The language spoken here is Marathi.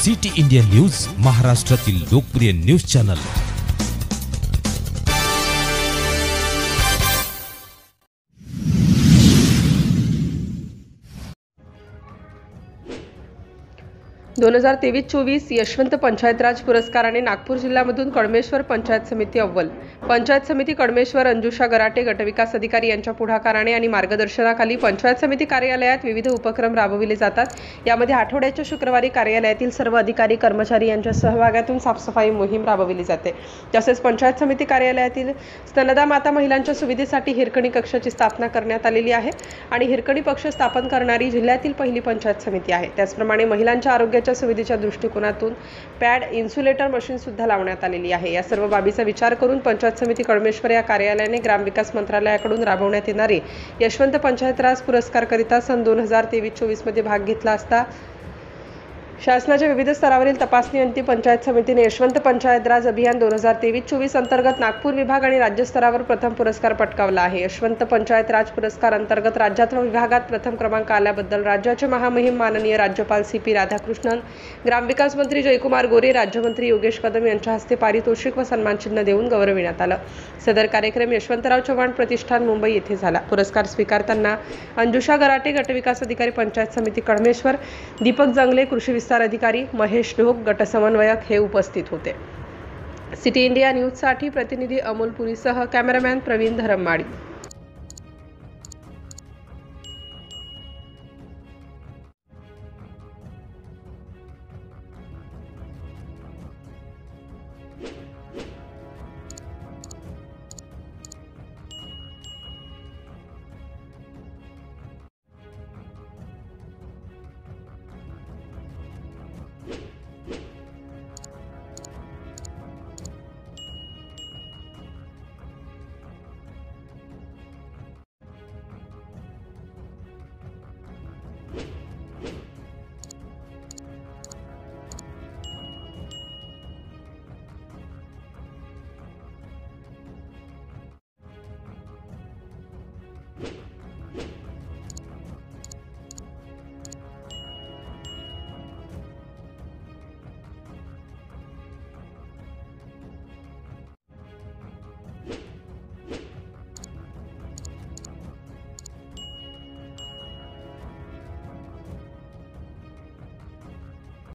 सिटी इंडिया न्यूज, महाराष्ट्रातील लोकप्रिय न्यूज चॅनल। दोन 2023-24 यशवंत पंचायत राज पुरस्काराने नागपूर जिल्ह्यामधून कळमेश्वर पंचायत समिती अव्वल। पंचायत समिती कळमेश्वर अंजुषा गराटे गटविकास अधिकारी यांच्या पुढाकाराने आणि मार्गदर्शनाखाली पंचायत समिती कार्यालयात विविध उपक्रम राबविले जातात। यामध्ये आठवड्याच्या शुक्रवारी कार्यालयातील सर्व अधिकारी कर्मचारी यांच्या सहभागातून साफसफाई मोहीम राबविली जाते। तसेच पंचायत समिती कार्यालयातील स्तनदा माता महिलांच्या सुविधेसाठी हिरकणी कक्षाची स्थापना करण्यात आलेली आहे आणि हिरकणी कक्ष स्थापन करणारी जिल्ह्यातील पहिली पंचायत समिती आहे। त्याचप्रमाणे महिलांच्या आरोग्याच्या सुविधेच्या दृष्टिकोनातून पॅड इन्सुलेटर मशीन सुद्धा लावण्यात आलेली आहे। या सर्व बाबीचा विचार करून पंचायत समिती कळमेश्वर या कार्यालयाने ग्रामविकास मंत्रालयाकडून राबवण्यात येणारे यशवंत पंचायत राज पुरस्कार करिता सन 2023-24 मध्ये भाग घेतला असता शासनाच्या विविध स्तरावरील तपासणी अंती पंचायत समितीने यशवंत पंचायत राज अभियान 2023-24 अंतर्गत नागपूर विभाग आणि राज्य स्तरावर प्रथम पुरस्कार पटकावला आहे। यशवंत पंचायत राज पुरस्कार अंतर्गत राज्यात व विभागात प्रथम क्रमांक आल्याबद्दल राज्याचे महामहिम माननीय राज्यपाल CP राधाकृष्णन, ग्रामविकास मंत्री जयकुमार गोरे, राज्यमंत्री योगेश कदम यांच्या हस्ते पारितोषिक व सन्मानचिन्ह देऊन गौरविण्यात आलं। सदर कार्यक्रम यशवंतराव चव्हाण प्रतिष्ठान मुंबई येथे झाला। पुरस्कार स्वीकारताना अंजुषा गराटे गटविकास अधिकारी पंचायत समिती कळमेश्वर, दीपक जंगले कृषी विस्तार अधिकारी, महेश ढोक गट समन्वयक हे उपस्थित होते। सिटी इंडिया न्यूज साठी प्रतिनिधी अमोल पुरीसह कॅमेरामॅन प्रवीण धरममाडी।